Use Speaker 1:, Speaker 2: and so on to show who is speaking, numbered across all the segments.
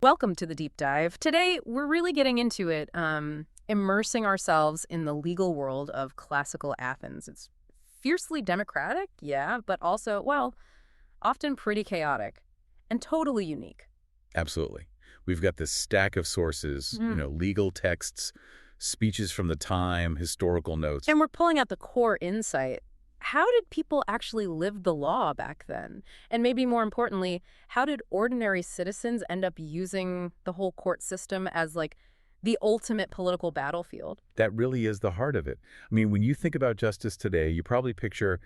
Speaker 1: Welcome to the deep dive. Today, we're really getting into it, immersing ourselves in the legal world of classical Athens. It's fiercely democratic, yeah, but also, well, often pretty chaotic and totally unique.
Speaker 2: Absolutely. We've got this stack of sources, legal texts, speeches from the time, historical notes.
Speaker 1: And we're pulling out the core insight. How did people actually live the law back then? And maybe more importantly, how did ordinary citizens end up using the whole court system as like the ultimate political battlefield?
Speaker 2: That really is the heart of it. I mean, when you think about justice today, you probably picture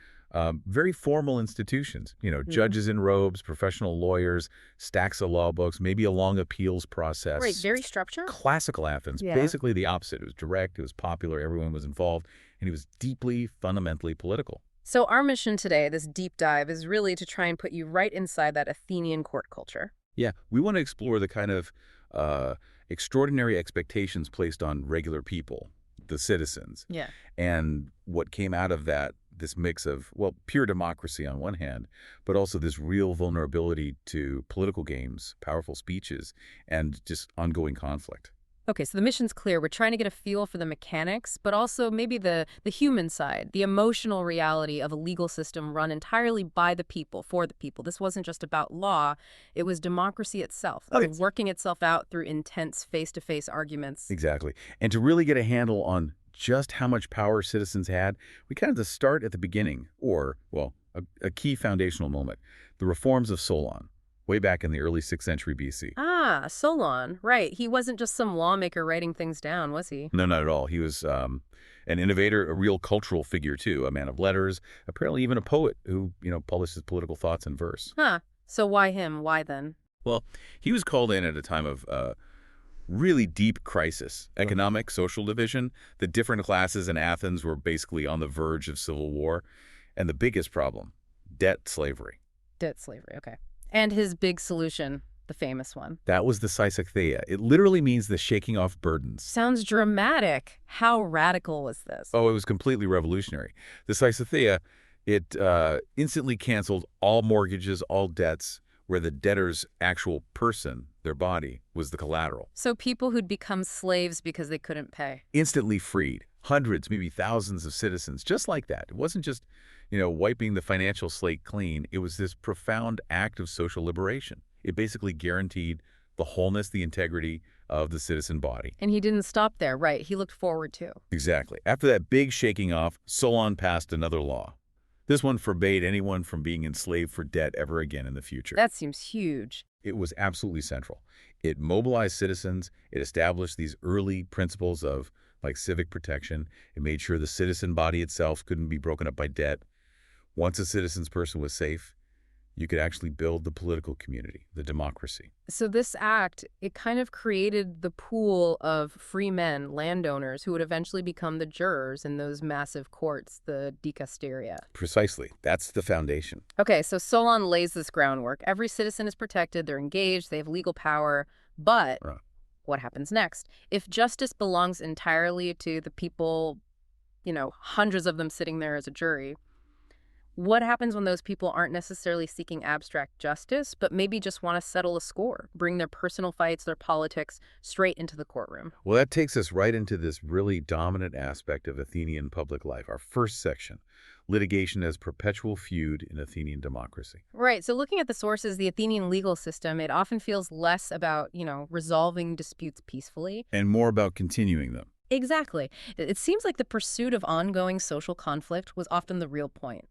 Speaker 2: very formal institutions, judges in robes, professional lawyers, stacks of law books, maybe a long appeals
Speaker 1: Right,
Speaker 2: process.
Speaker 1: very structured?
Speaker 2: Classical Athens,
Speaker 1: Yeah.
Speaker 2: basically the opposite. It was direct, it was popular, everyone was involved, and it was deeply, fundamentally political.
Speaker 1: So our mission today, this deep dive, is really to try and put you right inside that Athenian court culture.
Speaker 2: Yeah, we want to explore the kind of uh, extraordinary expectations placed on regular people, the citizens,
Speaker 1: Yeah.
Speaker 2: and what came out of that, this mix of, well, pure democracy on one hand, but also this real vulnerability to political games, powerful speeches, and just ongoing conflict.
Speaker 1: Okay, so the mission's clear. We're trying to get a feel for the mechanics, but also maybe the human side, the emotional reality of a legal system run entirely by the people, for the people. This wasn't just about law. It was democracy itself,
Speaker 2: Okay.
Speaker 1: working itself out through intense face-to-face arguments.
Speaker 2: Exactly. And to really get a handle on just how much power citizens had, we kind of have to start at the beginning, or, well, a key foundational moment, the reforms of Solon, way back in the early 6th century BC.
Speaker 1: Ah, Solon, right. He wasn't just some lawmaker writing things down, was he?
Speaker 2: No, not at all. He was an innovator, a real cultural figure, too, a man of letters, apparently even a poet who, published his political thoughts in verse.
Speaker 1: Huh. So why him? Why then?
Speaker 2: Well, he was called in at a time of really deep crisis, economic, social division. The different classes in Athens were basically on the verge of civil war. And the biggest problem, debt slavery.
Speaker 1: Debt slavery, okay. And his big solution, the famous one.
Speaker 2: That was the sysotheia. It literally means the shaking off burdens.
Speaker 1: Sounds dramatic. How radical was this?
Speaker 2: Oh, it was completely revolutionary. The sysotheia, it instantly canceled all mortgages, all debts, where the debtor's actual person, their body, was the collateral.
Speaker 1: So people who'd become slaves because they couldn't pay.
Speaker 2: Instantly freed. Hundreds, maybe thousands of citizens, just like that. It wasn't just, wiping the financial slate clean. It was this profound act of social liberation. It basically guaranteed the wholeness, the integrity of the citizen body.
Speaker 1: And he didn't stop there, right? He looked forward too.
Speaker 2: Exactly. After that big shaking off, Solon passed another law. This one forbade anyone from being enslaved for debt ever again in the future.
Speaker 1: That seems huge.
Speaker 2: It was absolutely central. It mobilized citizens. It established these early principles of, like, civic protection. It made sure the citizen body itself couldn't be broken up by debt. Once a citizen's person was safe, you could actually build the political community, the democracy.
Speaker 1: So this act, it kind of created the pool of free men, landowners, who would eventually become the jurors in those massive courts, the dikasteria.
Speaker 2: Precisely. That's the foundation.
Speaker 1: Okay, so Solon lays this groundwork. Every citizen is protected, they're engaged, they have legal power, but
Speaker 2: Right.
Speaker 1: what happens next? If justice belongs entirely to the people, hundreds of them sitting there as a jury, what happens when those people aren't necessarily seeking abstract justice, but maybe just want to settle a score, bring their personal fights, their politics straight into the courtroom?
Speaker 2: Well, that takes us right into this really dominant aspect of Athenian public life, our first section, litigation as perpetual feud in Athenian democracy.
Speaker 1: Right. So looking at the sources, the Athenian legal system, it often feels less about, resolving disputes peacefully.
Speaker 2: And more about continuing them.
Speaker 1: Exactly. It seems like the pursuit of ongoing social conflict was often the real point.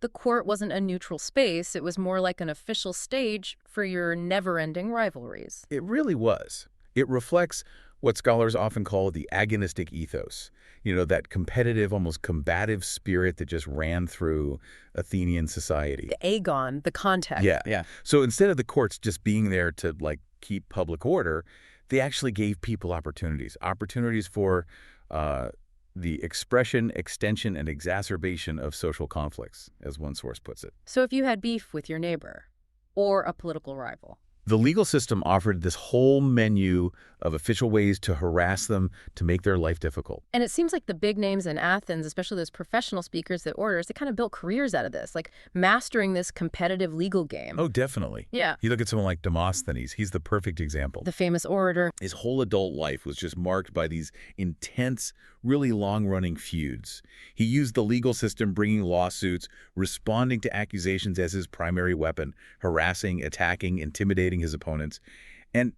Speaker 1: The court wasn't a neutral space. It was more like an official stage for your never-ending rivalries.
Speaker 2: It really was. It reflects what scholars often call the agonistic ethos, that competitive, almost combative spirit that just ran through Athenian society.
Speaker 1: The agon, the context.
Speaker 2: Yeah. So instead of the courts just being there to, keep public order, they actually gave people opportunities for the expression, extension, and exacerbation of social conflicts, as one source puts it.
Speaker 1: So if you had beef with your neighbor or a political rival,
Speaker 2: The legal system offered this whole menu of official ways to harass them, to make their life difficult.
Speaker 1: And it seems like the big names in Athens, especially those professional speakers, the orators, they kind of built careers out of this, like mastering this competitive legal game.
Speaker 2: Oh, definitely.
Speaker 1: Yeah.
Speaker 2: You look at someone like Demosthenes, he's the perfect example.
Speaker 1: The famous orator.
Speaker 2: His whole adult life was just marked by these intense, really long-running feuds. He used the legal system, bringing lawsuits, responding to accusations as his primary weapon, harassing, attacking, intimidating his opponents. And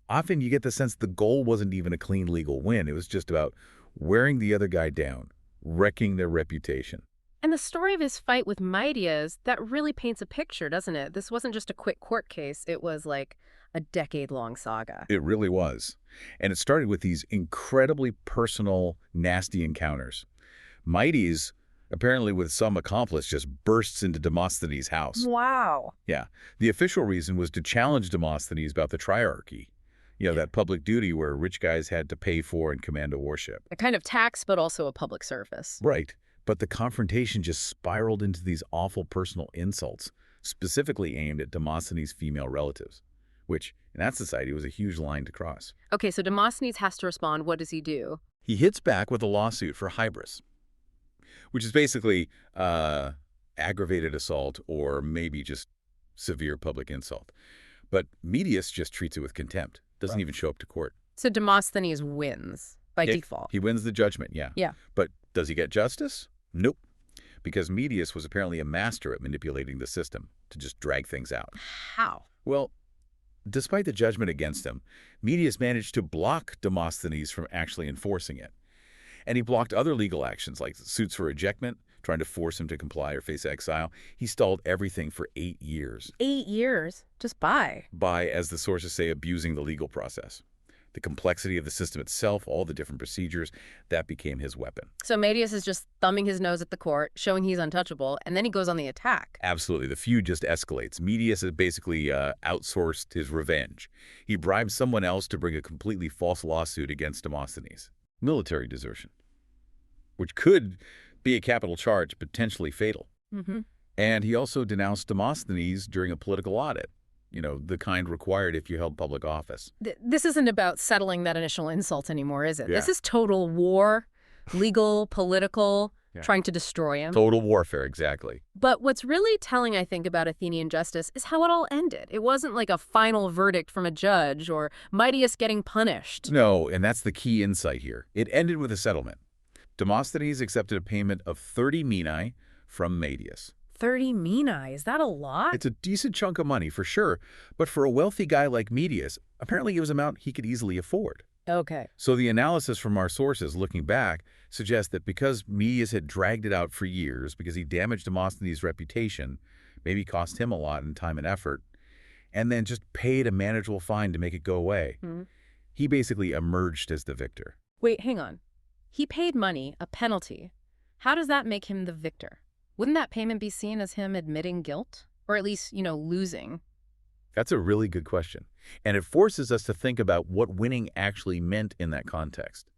Speaker 2: often you get the sense the goal wasn't even a clean legal win. It was just about wearing the other guy down, wrecking their reputation.
Speaker 1: And the story of his fight with Midias, that really paints a picture, doesn't it? This wasn't just a quick court case. It was like a decade-long saga.
Speaker 2: It really was. And it started with these incredibly personal, nasty encounters. Mides, apparently with some accomplice, just bursts into Demosthenes' house.
Speaker 1: Wow.
Speaker 2: Yeah. The official reason was to challenge Demosthenes about the triarchy. You know, that public duty where rich guys had to pay for and command a warship.
Speaker 1: A kind of tax, but also a public service.
Speaker 2: Right. But the confrontation just spiraled into these awful personal insults, specifically aimed at Demosthenes' female relatives, which, in that society, was a huge line to cross.
Speaker 1: Okay, so Demosthenes has to respond. What does he do?
Speaker 2: He hits back with a lawsuit for hybris, which is basically aggravated assault or maybe just severe public insult. But Medius just treats it with contempt, doesn't even show up to court.
Speaker 1: So Demosthenes wins by default.
Speaker 2: He wins the judgment, yeah.
Speaker 1: Yeah.
Speaker 2: But does he get justice? Nope. Because Medius was apparently a master at manipulating the system to just drag things out.
Speaker 1: How?
Speaker 2: Well, despite the judgment against him, Medius managed to block Demosthenes from actually enforcing it. And he blocked other legal actions like suits for ejectment, trying to force him to comply or face exile. He stalled everything for 8 years.
Speaker 1: 8 years? Just by,
Speaker 2: as the sources say, abusing the legal process. The complexity of the system itself, all the different procedures, that became his weapon.
Speaker 1: So Medius is just thumbing his nose at the court, showing he's untouchable, and then he goes on the attack.
Speaker 2: Absolutely. The feud just escalates. Medius has basically outsourced his revenge. He bribed someone else to bring a completely false lawsuit against Demosthenes. Military desertion, which could be a capital charge, potentially fatal. And he also denounced Demosthenes during a political audit. You know, the kind required if you held public office.
Speaker 1: This isn't about settling that initial insult anymore, is it?
Speaker 2: Yeah.
Speaker 1: This is total war, legal, political, trying to destroy him.
Speaker 2: Total warfare, exactly.
Speaker 1: But what's really telling, I think, about Athenian justice is how it all ended. It wasn't like a final verdict from a judge or Midias getting punished.
Speaker 2: No, and that's the key insight here. It ended with a settlement. Demosthenes accepted a payment of 30 minae from Medius.
Speaker 1: 30 minae, is that a lot?
Speaker 2: It's a decent chunk of money, for sure, but for a wealthy guy like Medius, apparently it was an amount he could easily afford.
Speaker 1: Okay.
Speaker 2: So the analysis from our sources, looking back, suggests that because Medius had dragged it out for years, because he damaged Demosthenes' reputation, maybe cost him a lot in time and effort, and then just paid a manageable fine to make it go away, he basically emerged as the victor.
Speaker 1: Wait, hang on. He paid money, a penalty. How does that make him the victor? Wouldn't that payment be seen as him admitting guilt? Or at least, losing?
Speaker 2: That's a really good question. And it forces us to think about what winning actually meant in that context.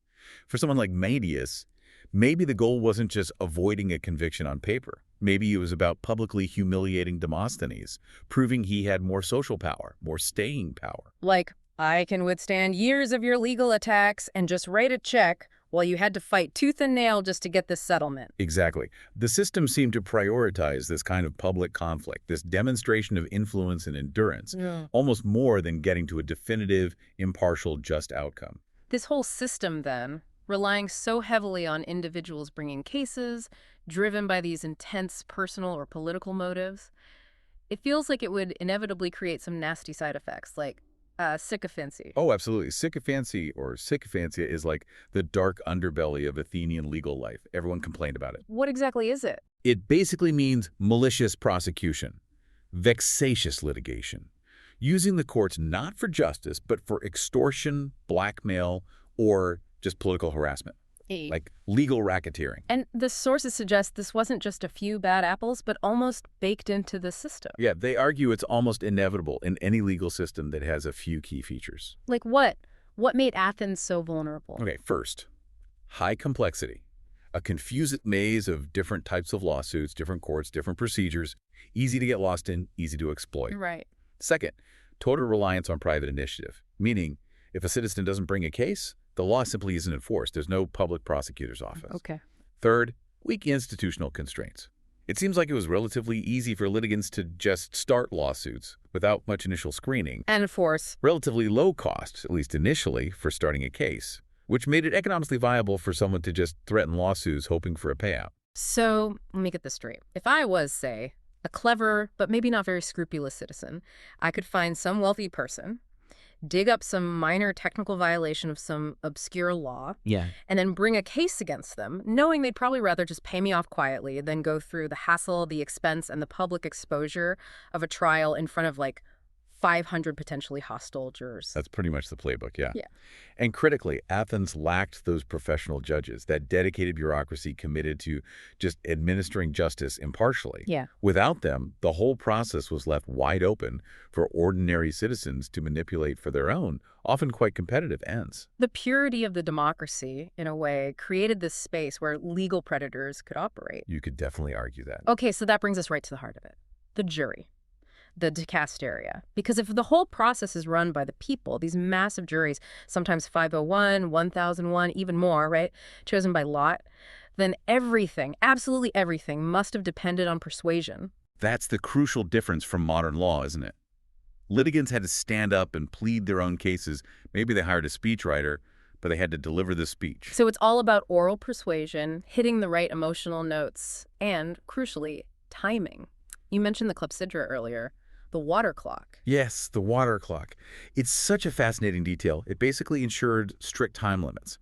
Speaker 2: For someone like Medius, maybe the goal wasn't just avoiding a conviction on paper. Maybe it was about publicly humiliating Demosthenes, proving he had more social power, more staying power.
Speaker 1: Like, I can withstand years of your legal attacks and just write a check while you had to fight tooth and nail just to get this settlement.
Speaker 2: Exactly. The system seemed to prioritize this kind of public conflict, this demonstration of influence and endurance, almost more than getting to a definitive, impartial, just outcome.
Speaker 1: This whole system, then, relying so heavily on individuals bringing cases, driven by these intense personal or political motives, it feels like it would inevitably create some nasty side effects, like sycophancy.
Speaker 2: Oh, absolutely. Sycophancy or sycophantia is like the dark underbelly of Athenian legal life. Everyone complained about it.
Speaker 1: What exactly is it?
Speaker 2: It basically means malicious prosecution, vexatious litigation, using the courts not for justice, but for extortion, blackmail, or just political harassment, like legal racketeering.
Speaker 1: And the sources suggest this wasn't just a few bad apples, but almost baked into the system.
Speaker 2: Yeah, they argue it's almost inevitable in any legal system that has a few key features.
Speaker 1: Like what? What made Athens so vulnerable?
Speaker 2: Okay, first, high complexity. A confused maze of different types of lawsuits, different courts, different procedures, easy to get lost in, easy to exploit.
Speaker 1: Right.
Speaker 2: Second, total reliance on private initiative, meaning if a citizen doesn't bring a case, the law simply isn't enforced. There's no public prosecutor's office.
Speaker 1: Okay.
Speaker 2: Third, weak institutional constraints. It seems like it was relatively easy for litigants to just start lawsuits without much initial screening.
Speaker 1: And enforce.
Speaker 2: Relatively low cost, at least initially, for starting a case, which made it economically viable for someone to just threaten lawsuits hoping for a payout.
Speaker 1: So let me get this straight. If I was, say, a clever but maybe not very scrupulous citizen, I could find some wealthy person, dig up some minor technical violation of some obscure law,
Speaker 3: Yeah.
Speaker 1: and then bring a case against them, knowing they'd probably rather just pay me off quietly than go through the hassle, the expense, and the public exposure of a trial in front of, like, 500 potentially hostile jurors.
Speaker 2: That's pretty much the playbook, yeah.
Speaker 1: Yeah.
Speaker 2: And critically, Athens lacked those professional judges, that dedicated bureaucracy committed to just administering justice impartially.
Speaker 1: Yeah.
Speaker 2: Without them, the whole process was left wide open for ordinary citizens to manipulate for their own, often quite competitive ends.
Speaker 1: The purity of the democracy, in a way, created this space where legal predators could operate.
Speaker 2: You could definitely argue that.
Speaker 1: Okay, so that brings us right to the heart of it. The jury. The dikasteria. Because if the whole process is run by the people, these massive juries, sometimes 501, 1001, even more, right, chosen by lot, then everything, absolutely everything, must have depended on persuasion.
Speaker 2: That's the crucial difference from modern law, isn't it? Litigants had to stand up and plead their own cases. Maybe they hired a speechwriter, but they had to deliver the speech.
Speaker 1: So it's all about oral persuasion, hitting the right emotional notes, and, crucially, timing. You mentioned the klepsydra earlier. The water clock.
Speaker 2: Yes, the water clock. It's such a fascinating detail. It basically ensured strict time limits.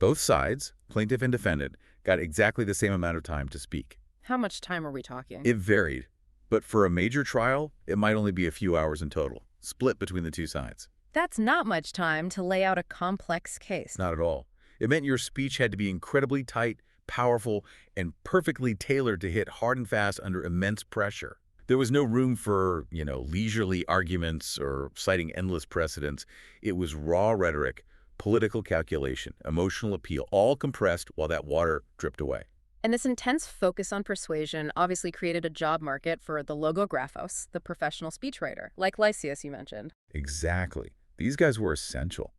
Speaker 2: Both sides, plaintiff and defendant, got exactly the same amount of time to speak.
Speaker 1: How much time are we talking?
Speaker 2: It varied, but for a major trial, it might only be a few hours in total, split between the two sides.
Speaker 1: That's not much time to lay out a complex case.
Speaker 2: Not at all. It meant your speech had to be incredibly tight, powerful, and perfectly tailored to hit hard and fast under immense pressure. There was no room for, leisurely arguments or citing endless precedents. It was raw rhetoric, political calculation, emotional appeal, all compressed while that water dripped away.
Speaker 1: And this intense focus on persuasion obviously created a job market for the logographos, the professional speechwriter, like Lysias you mentioned.
Speaker 2: Exactly. These guys were essential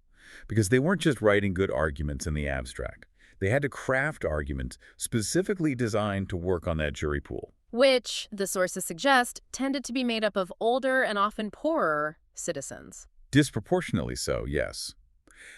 Speaker 2: because they weren't just writing good arguments in the abstract. They had to craft arguments specifically designed to work on that jury pool.
Speaker 1: Which, the sources suggest, tended to be made up of older and often poorer citizens.
Speaker 2: Disproportionately so, yes.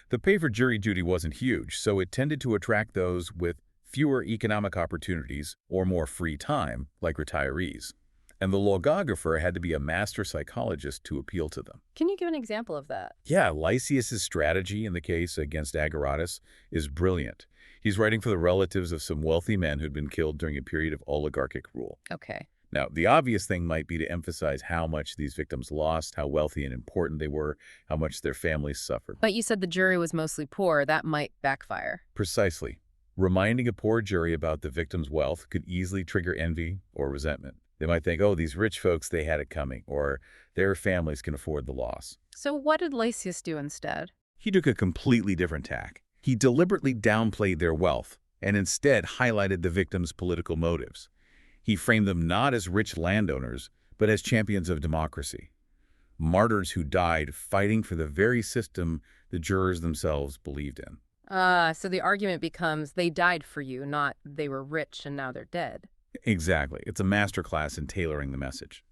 Speaker 2: The pay for jury duty wasn't huge, so it tended to attract those with fewer economic opportunities or more free time, like retirees. And the logographer had to be a master psychologist to appeal to them.
Speaker 1: Can you give an example of that?
Speaker 2: Yeah, Lysias' strategy in the case against Agoratus is brilliant. He's writing for the relatives of some wealthy men who'd been killed during a period of oligarchic rule.
Speaker 1: Okay.
Speaker 2: Now, the obvious thing might be to emphasize how much these victims lost, how wealthy and important they were, how much their families suffered.
Speaker 1: But you said the jury was mostly poor. That might backfire.
Speaker 2: Precisely. Reminding a poor jury about the victim's wealth could easily trigger envy or resentment. They might think, oh, these rich folks, they had it coming, or their families can afford the loss.
Speaker 1: So what did Lysias do instead?
Speaker 2: He took a completely different tack. He deliberately downplayed their wealth and instead highlighted the victims' political motives. He framed them not as rich landowners, but as champions of democracy. Martyrs who died fighting for the very system the jurors themselves believed in.
Speaker 1: So the argument becomes they died for you, not they were rich and now they're dead.
Speaker 2: Exactly. It's a masterclass in tailoring the message.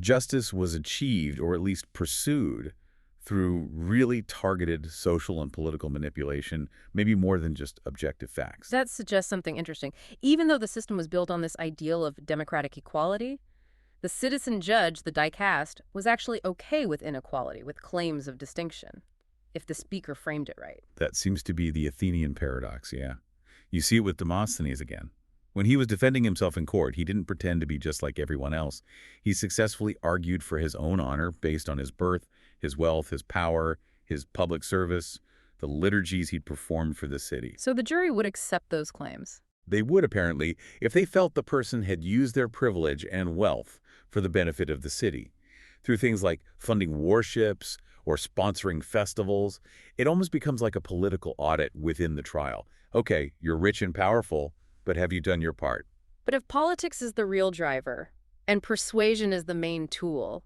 Speaker 2: Justice was achieved, or at least pursued, through really targeted social and political manipulation, maybe more than just objective facts.
Speaker 1: That suggests something interesting. Even though the system was built on this ideal of democratic equality, the citizen judge, the dikast, was actually okay with inequality, with claims of distinction, if the speaker framed it right.
Speaker 2: That seems to be the Athenian paradox, yeah. You see it with Demosthenes again. When he was defending himself in court, he didn't pretend to be just like everyone else. He successfully argued for his own honor based on his birth, his wealth, his power, his public service, the liturgies he'd performed for the city.
Speaker 1: So the jury would accept those claims.
Speaker 2: They would, apparently, if they felt the person had used their privilege and wealth for the benefit of the city. Through things like funding warships or sponsoring festivals, it almost becomes like a political audit within the trial. Okay, you're rich and powerful, but have you done your part?
Speaker 1: But if politics is the real driver and persuasion is the main tool,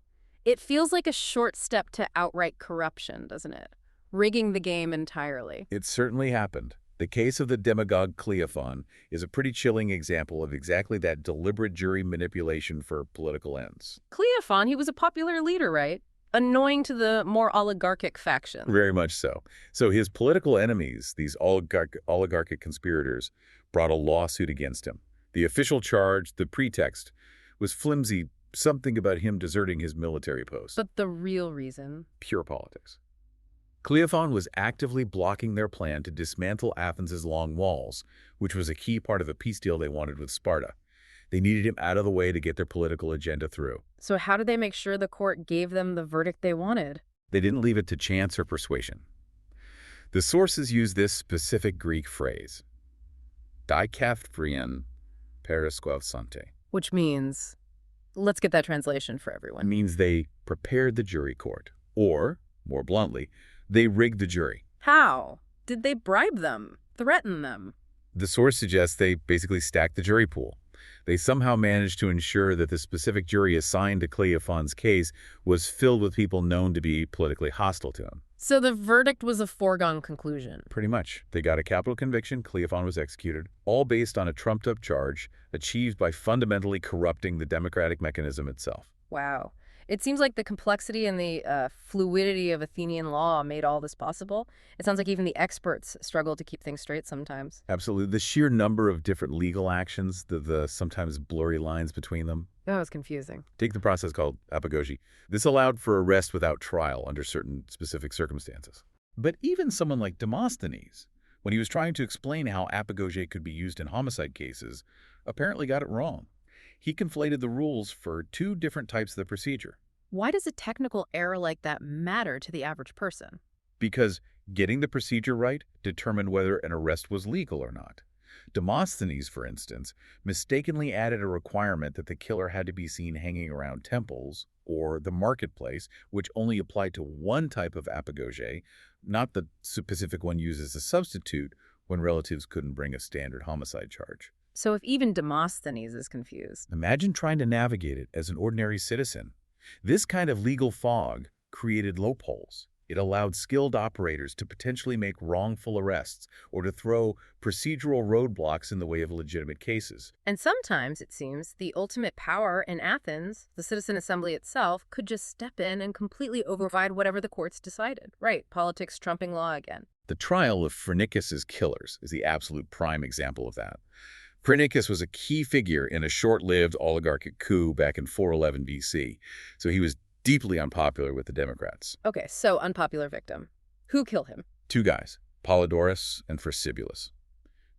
Speaker 1: It feels like a short step to outright corruption, doesn't it? Rigging the game entirely.
Speaker 2: It certainly happened. The case of the demagogue Cleophon is a pretty chilling example of exactly that deliberate jury manipulation for political ends.
Speaker 1: Cleophon, he was a popular leader, right? Annoying to the more oligarchic faction.
Speaker 2: Very much so. So his political enemies, these oligarchic conspirators, brought a lawsuit against him. The official charge, the pretext, was flimsy, something about him deserting his military post.
Speaker 1: But the real reason?
Speaker 2: Pure politics. Cleophon was actively blocking their plan to dismantle Athens' long walls, which was a key part of a peace deal they wanted with Sparta. They needed him out of the way to get their political agenda through.
Speaker 1: So how did they make sure the court gave them the verdict they wanted?
Speaker 2: They didn't leave it to chance or persuasion. The sources use this specific Greek phrase, dikasteria periskouphsante.
Speaker 1: Which means, let's get that translation for everyone.
Speaker 2: It means they prepared the jury court, or, more bluntly, they rigged the jury.
Speaker 1: How? Did they bribe them? Threaten them?
Speaker 2: The source suggests they basically stacked the jury pool. They somehow managed to ensure that the specific jury assigned to Cleophon's case was filled with people known to be politically hostile to him.
Speaker 1: So the verdict was a foregone conclusion.
Speaker 2: Pretty much. They got a capital conviction, Cleophon was executed, all based on a trumped-up charge achieved by fundamentally corrupting the democratic mechanism itself.
Speaker 1: Wow. It seems like the complexity and the fluidity of Athenian law made all this possible. It sounds like even the experts struggle to keep things straight sometimes.
Speaker 2: Absolutely. The sheer number of different legal actions, the sometimes blurry lines between them.
Speaker 1: That was confusing.
Speaker 2: Take the process called apagogy. This allowed for arrest without trial under certain specific circumstances. But even someone like Demosthenes, when he was trying to explain how apagogy could be used in homicide cases, apparently got it wrong. He conflated the rules for two different types of the procedure.
Speaker 1: Why does a technical error like that matter to the average person?
Speaker 2: Because getting the procedure right determined whether an arrest was legal or not. Demosthenes, for instance, mistakenly added a requirement that the killer had to be seen hanging around temples or the marketplace, which only applied to one type of apagogy, not the specific one used as a substitute when relatives couldn't bring a standard homicide charge.
Speaker 1: So if even Demosthenes is confused.
Speaker 2: Imagine trying to navigate it as an ordinary citizen. This kind of legal fog created loopholes. It allowed skilled operators to potentially make wrongful arrests or to throw procedural roadblocks in the way of legitimate cases.
Speaker 1: And sometimes, it seems, the ultimate power in Athens, the citizen assembly itself, could just step in and completely override whatever the courts decided. Right, politics trumping law again.
Speaker 2: The trial of Phrynichus' killers is the absolute prime example of that. Phrynichus was a key figure in a short-lived oligarchic coup back in 411 BC, so he was deeply unpopular with the Democrats.
Speaker 1: Okay, so unpopular victim. Who killed him?
Speaker 2: Two guys, Polydorus and Thrasybulus.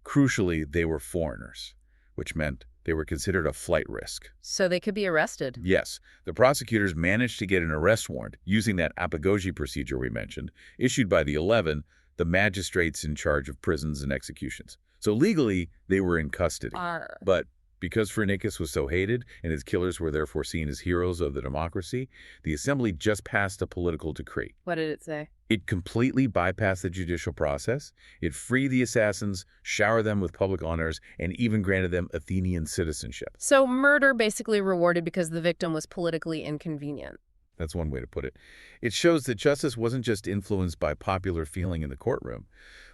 Speaker 2: Crucially, they were foreigners, which meant they were considered a flight risk.
Speaker 1: So they could be arrested.
Speaker 2: Yes, the prosecutors managed to get an arrest warrant using that apagogy procedure we mentioned, issued by the 11, the magistrates in charge of prisons and executions. So legally, they were in custody. But because Phrynichus was so hated and his killers were therefore seen as heroes of the democracy, the assembly just passed a political decree.
Speaker 1: What did it say?
Speaker 2: It completely bypassed the judicial process. It freed the assassins, showered them with public honors, and even granted them Athenian citizenship.
Speaker 1: So murder basically rewarded because the victim was politically inconvenient.
Speaker 2: That's one way to put it. It shows that justice wasn't just influenced by popular feeling in the courtroom.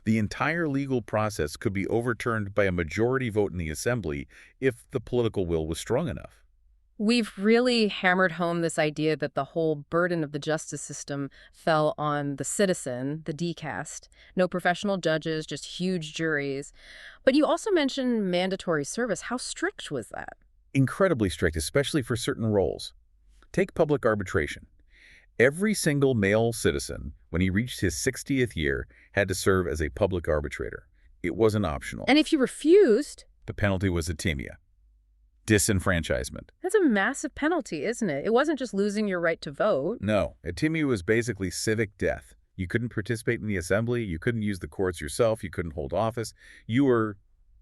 Speaker 2: The entire legal process could be overturned by a majority vote in the assembly if the political will was strong enough.
Speaker 1: We've really hammered home this idea that the whole burden of the justice system fell on the citizen, the dicaste. No professional judges, just huge juries. But you also mentioned mandatory service. How strict was that?
Speaker 2: Incredibly strict, especially for certain roles. Take public arbitration. Every single male citizen, when he reached his 60th year, had to serve as a public arbitrator. It wasn't optional.
Speaker 1: And if you refused?
Speaker 2: The penalty was atimia, disenfranchisement.
Speaker 1: That's a massive penalty, isn't it? It wasn't just losing your right to vote.
Speaker 2: No, atimia was basically civic death. You couldn't participate in the assembly, you couldn't use the courts yourself, you couldn't hold office. You were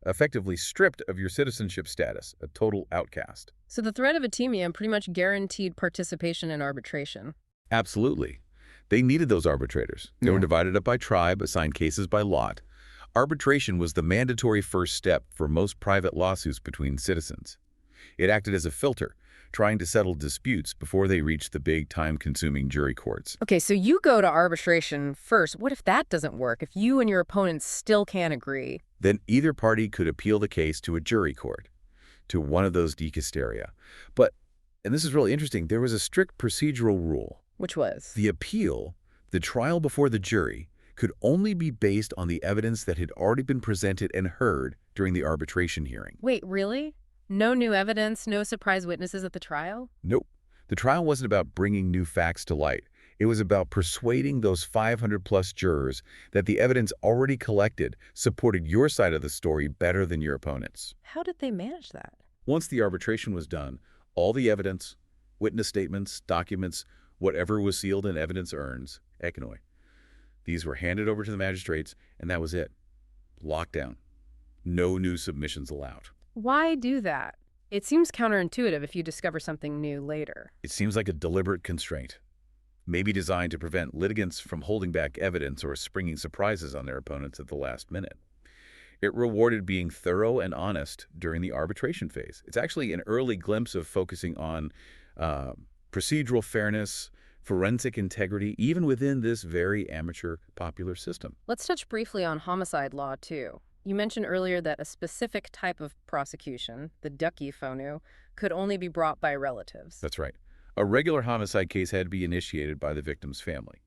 Speaker 2: effectively stripped of your citizenship status, a total outcast.
Speaker 1: So the threat of atimia pretty much guaranteed participation in arbitration.
Speaker 2: Absolutely. They needed those arbitrators. They were divided up by tribe, assigned cases by lot. Arbitration was the mandatory first step for most private lawsuits between citizens. It acted as a filter, trying to settle disputes before they reach the big time-consuming jury courts.
Speaker 1: Okay, so you go to arbitration first. What if that doesn't work? If you and your opponents still can't agree?
Speaker 2: Then either party could appeal the case to a jury court, to one of those dikasteria. But, and this is really interesting, there was a strict procedural rule.
Speaker 1: Which was?
Speaker 2: The appeal, the trial before the jury, could only be based on the evidence that had already been presented and heard during the arbitration hearing.
Speaker 1: Wait, really? No new evidence, no surprise witnesses at the trial?
Speaker 2: Nope. The trial wasn't about bringing new facts to light. It was about persuading those 500-plus jurors that the evidence already collected supported your side of the story better than your opponent's.
Speaker 1: How did they manage that?
Speaker 2: Once the arbitration was done, all the evidence, witness statements, documents, whatever was sealed in evidence urns, ekonoi, these were handed over to the magistrates, and that was it. Lockdown. No new submissions allowed.
Speaker 1: Why do that? It seems counterintuitive if you discover something new later.
Speaker 2: It seems like a deliberate constraint, maybe designed to prevent litigants from holding back evidence or springing surprises on their opponents at the last minute. It rewarded being thorough and honest during the arbitration phase. It's actually an early glimpse of focusing on procedural fairness, forensic integrity, even within this very amateur popular system.
Speaker 1: Let's touch briefly on homicide law, too. You mentioned earlier that a specific type of prosecution, the dikasteria, could only be brought by relatives.
Speaker 2: That's right. A regular homicide case had to be initiated by the victim's family.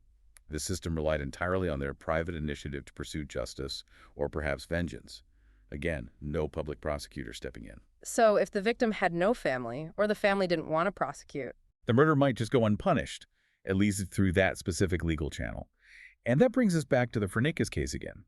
Speaker 2: The system relied entirely on their private initiative to pursue justice or perhaps vengeance. Again, no public prosecutor stepping in.
Speaker 1: So if the victim had no family, or the family didn't want to prosecute,
Speaker 2: the murder might just go unpunished, at least through that specific legal channel. And that brings us back to the Phrynichus case again,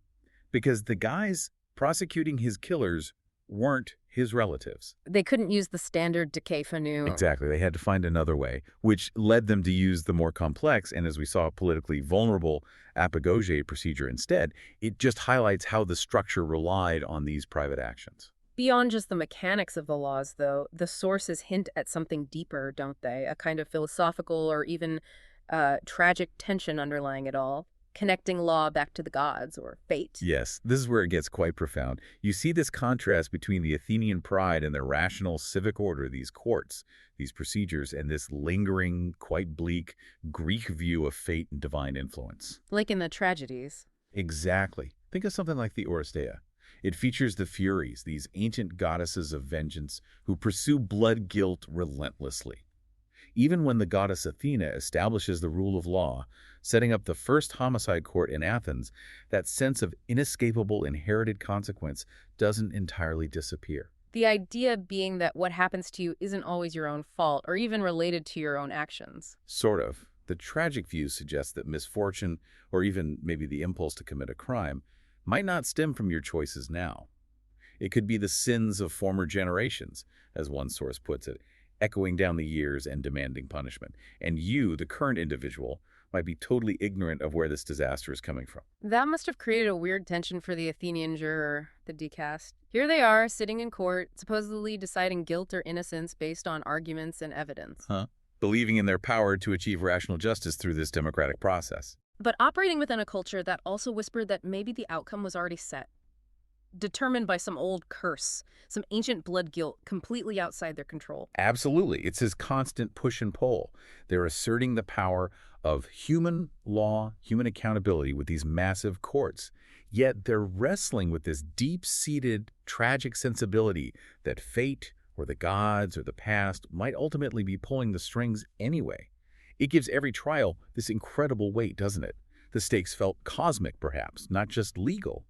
Speaker 2: because the guys prosecuting his killers weren't his relatives.
Speaker 1: they couldn't use the standard dikasteria.
Speaker 2: Exactly. They had to find another way, which led them to use the more complex and, as we saw, politically vulnerable apogauge procedure instead. It just highlights how the structure relied on these private actions.
Speaker 1: Beyond just the mechanics of the laws, though, the sources hint at something deeper, don't they? A kind of philosophical or even tragic tension underlying it all, connecting law back to the gods or fate.
Speaker 2: Yes, this is where it gets quite profound. You see this contrast between the Athenian pride and their rational civic order, these courts, these procedures, and this lingering, quite bleak Greek view of fate and divine influence.
Speaker 1: Like in the tragedies.
Speaker 2: Exactly. Think of something like the Oresteia. It features the Furies, these ancient goddesses of vengeance who pursue blood guilt relentlessly. Even when the goddess Athena establishes the rule of law, setting up the first homicide court in Athens, that sense of inescapable inherited consequence doesn't entirely disappear.
Speaker 1: The idea being that what happens to you isn't always your own fault or even related to your own actions.
Speaker 2: Sort of. The tragic view suggests that misfortune, or even maybe the impulse to commit a crime, might not stem from your choices now. It could be the sins of former generations, as one source puts it, echoing down the years and demanding punishment. And you, the current individual, might be totally ignorant of where this disaster is coming from.
Speaker 1: That must have created a weird tension for the Athenian juror, the dikast. Here they are, sitting in court, supposedly deciding guilt or innocence based on arguments and evidence.
Speaker 2: Believing in their power to achieve rational justice through this democratic process.
Speaker 1: But operating within a culture that also whispered that maybe the outcome was already set. Determined by some old curse, some ancient blood guilt completely outside their control.
Speaker 2: Absolutely. It's this constant push and pull. They're asserting the power of human law, human accountability with these massive courts. Yet they're wrestling with this deep-seated, tragic sensibility that fate or the gods or the past might ultimately be pulling the strings anyway. It gives every trial this incredible weight, doesn't it? The stakes felt cosmic, perhaps, not just legal.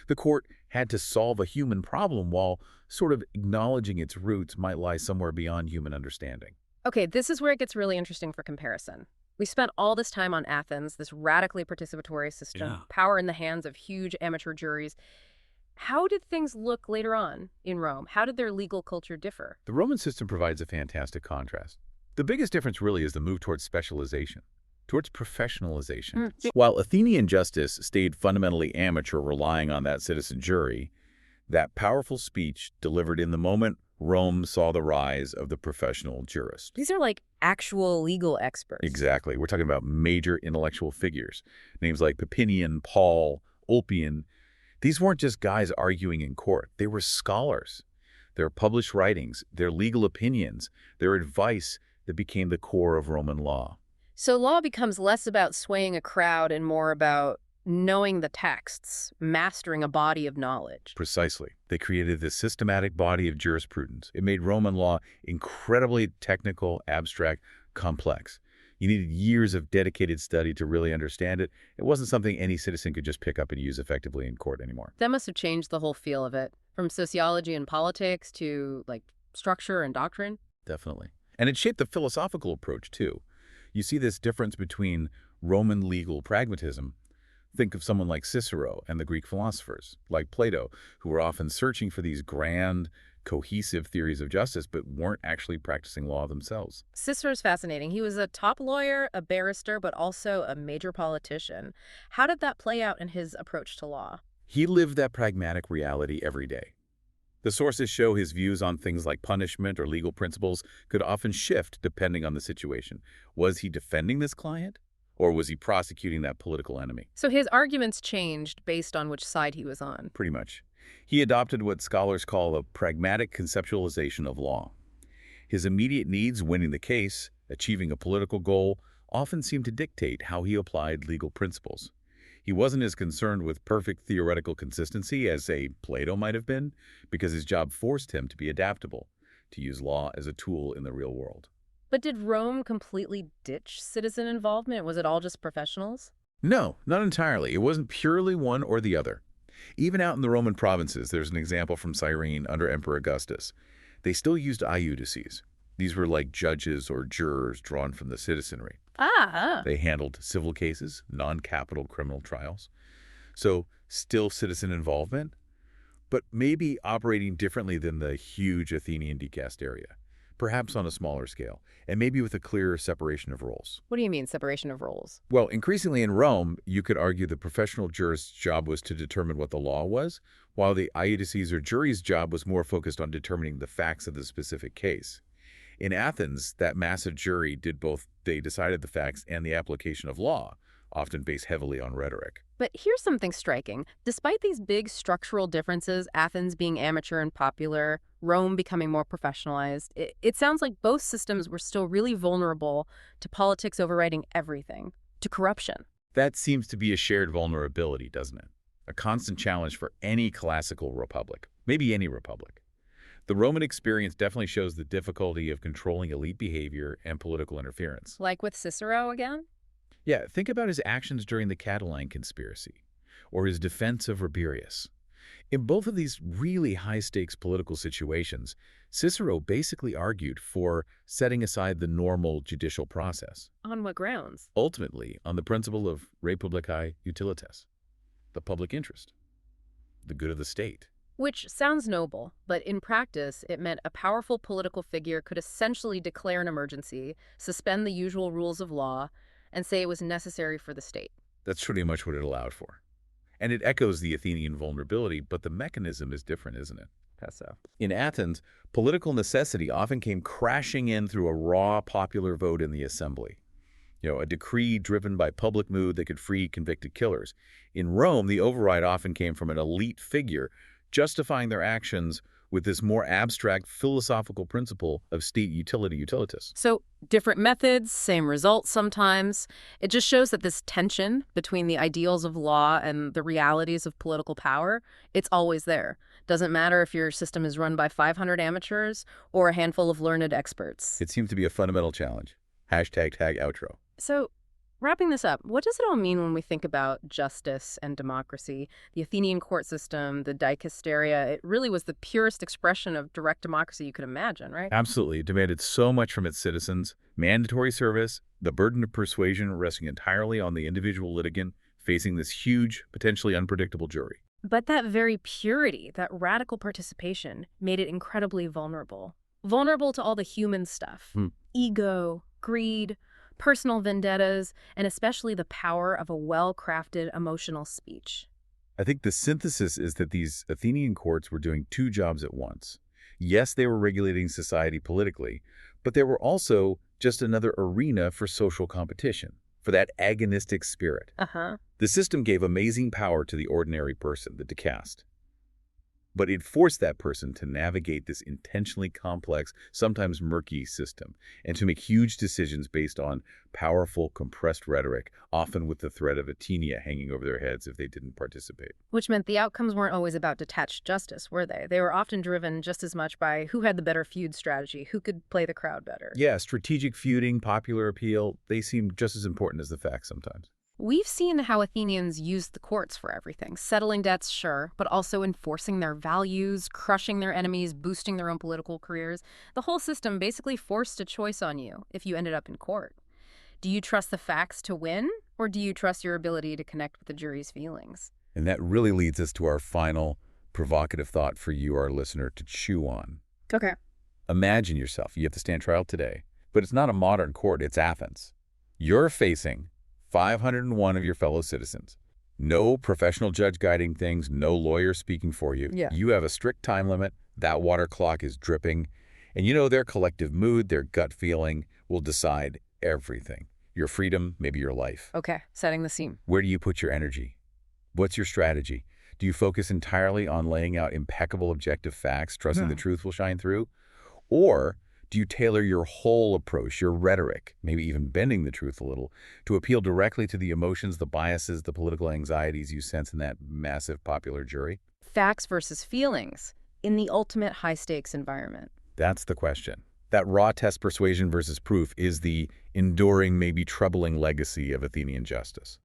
Speaker 2: The court had to solve a human problem while sort of acknowledging its roots might lie somewhere beyond human understanding.
Speaker 1: Okay, this is where it gets really interesting for comparison. We spent all this time on Athens, this radically participatory system, power in the hands of huge amateur juries. How did things look later on in Rome? How did their legal culture differ?
Speaker 2: The Roman system provides a fantastic contrast. The biggest difference really is the move towards specialization, towards professionalization. While Athenian justice stayed fundamentally amateur, relying on that citizen jury, that powerful speech delivered in the moment, Rome saw the rise of the professional jurist.
Speaker 1: These are like actual legal experts.
Speaker 2: Exactly. We're talking about major intellectual figures. Names like Papinian, Paul, Ulpian. These weren't just guys arguing in court. They were scholars. their published writings, their legal opinions, their advice that became the core of Roman law.
Speaker 1: So law becomes less about swaying a crowd and more about knowing the texts, mastering a body of knowledge.
Speaker 2: Precisely. They created this systematic body of jurisprudence. It made Roman law incredibly technical, abstract, complex. You needed years of dedicated study to really understand it. It wasn't something any citizen could just pick up and use effectively in court anymore.
Speaker 1: That must have changed the whole feel of it, from sociology and politics to, like, structure and doctrine.
Speaker 2: Definitely. And it shaped the philosophical approach, too. You see this difference between Roman legal pragmatism. Think of someone like Cicero and the Greek philosophers, like Plato, who were often searching for these grand, cohesive theories of justice, but weren't actually practicing law themselves.
Speaker 1: Cicero's fascinating. He was a top lawyer, a barrister, but also a major politician. How did that play out in his approach to law?
Speaker 2: He lived that pragmatic reality every day. The sources show his views on things like punishment or legal principles could often shift depending on the situation. Was he defending this client, or was he prosecuting that political enemy?
Speaker 1: So his arguments changed based on which side he was on.
Speaker 2: Pretty much. He adopted what scholars call a pragmatic conceptualization of law. His immediate needs, winning the case, achieving a political goal, often seemed to dictate how he applied legal principles. He wasn't as concerned with perfect theoretical consistency as, say, Plato might have been, because his job forced him to be adaptable, to use law as a tool in the real world.
Speaker 1: But did Rome completely ditch citizen involvement? Was it all just professionals?
Speaker 2: No, not entirely. It wasn't purely one or the other. Even out in the Roman provinces, there's an example from Cyrene under Emperor Augustus. They still used iudices. These were like judges or jurors drawn from the citizenry.
Speaker 1: Ah.
Speaker 2: They handled civil cases, non-capital criminal trials. So still citizen involvement, but maybe operating differently than the huge Athenian dikasteria, perhaps on a smaller scale, and maybe with a clearer separation of roles.
Speaker 1: What do you mean, separation of roles?
Speaker 2: Well, increasingly in Rome, you could argue the professional jurist's job was to determine what the law was, while the iudices or jury's job was more focused on determining the facts of the specific case. In Athens, that massive jury did both. They decided the facts and the application of law, often based heavily on rhetoric.
Speaker 1: But here's something striking. Despite these big structural differences, Athens being amateur and popular, Rome becoming more professionalized, it sounds like both systems were still really vulnerable to politics overriding everything, to corruption.
Speaker 2: That seems to be a shared vulnerability, doesn't it? A constant challenge for any classical republic, maybe any republic. The Roman experience definitely shows the difficulty of controlling elite behavior and political interference.
Speaker 1: Like with Cicero again?
Speaker 2: Yeah, think about his actions during the Catiline conspiracy, or his defense of Rabirius. In both of these really high-stakes political situations, Cicero basically argued for setting aside the normal judicial process.
Speaker 1: On what grounds?
Speaker 2: Ultimately, on the principle of re publicae utilitas, the public interest, the good of the state.
Speaker 1: Which sounds noble, but in practice, it meant a powerful political figure could essentially declare an emergency, suspend the usual rules of law, and say it was necessary for the state.
Speaker 2: That's pretty much what it allowed for. And it echoes the Athenian vulnerability, but the mechanism is different, isn't it?
Speaker 1: So.
Speaker 2: In Athens, political necessity often came crashing in through a raw popular vote in the assembly. A decree driven by public mood that could free convicted killers. In Rome, the override often came from an elite figure justifying their actions with this more abstract philosophical principle of state utility utilitas.
Speaker 1: So different methods, same results sometimes. It just shows that this tension between the ideals of law and the realities of political power, it's always there. Doesn't matter if your system is run by 500 amateurs or a handful of learned experts.
Speaker 2: It seems to be a fundamental challenge. #tag outro.
Speaker 1: So wrapping this up, what does it all mean when we think about justice and democracy? The Athenian court system, the dikasteria, it really was the purest expression of direct democracy you could imagine, right?
Speaker 2: Absolutely. It demanded so much from its citizens. Mandatory service, the burden of persuasion resting entirely on the individual litigant facing this huge, potentially unpredictable jury.
Speaker 1: But that very purity, that radical participation, made it incredibly vulnerable. Vulnerable to all the human stuff. Ego, greed, personal vendettas, and especially the power of a well-crafted emotional speech.
Speaker 2: I think the synthesis is that these Athenian courts were doing two jobs at once. Yes, they were regulating society politically, but they were also just another arena for social competition, for that agonistic spirit. The system gave amazing power to the ordinary person, the dicaste. But it forced that person to navigate this intentionally complex, sometimes murky system, and to make huge decisions based on powerful, compressed rhetoric, often with the threat of Athenia hanging over their heads if they didn't participate.
Speaker 1: Which meant the outcomes weren't always about detached justice, were they? They were often driven just as much by who had the better feud strategy, who could play the crowd better.
Speaker 2: Yeah, strategic feuding, popular appeal, they seem just as important as the facts sometimes.
Speaker 1: We've seen how Athenians used the courts for everything, settling debts, sure, but also enforcing their values, crushing their enemies, boosting their own political careers. The whole system basically forced a choice on you if you ended up in court. Do you trust the facts to win, or do you trust your ability to connect with the jury's feelings?
Speaker 2: And that really leads us to our final provocative thought for you, our listener, to chew on.
Speaker 1: Okay.
Speaker 2: Imagine yourself. You have to stand trial today. But it's not a modern court. It's Athens. You're facing 501 of your fellow citizens. No professional judge guiding things, no lawyer speaking for you.
Speaker 1: Yeah.
Speaker 2: You have a strict time limit. That water clock is dripping. And you know their collective mood, their gut feeling will decide everything. Your freedom, maybe your life.
Speaker 1: Okay, setting the scene.
Speaker 2: Where do you put your energy? What's your strategy? Do you focus entirely on laying out impeccable objective facts, trusting the truth will shine through? Or do you tailor your whole approach, your rhetoric, maybe even bending the truth a little, to appeal directly to the emotions, the biases, the political anxieties you sense in that massive popular jury?
Speaker 1: Facts versus feelings in the ultimate high-stakes environment.
Speaker 2: That's the question. That raw test persuasion versus proof is the enduring, maybe troubling legacy of Athenian justice.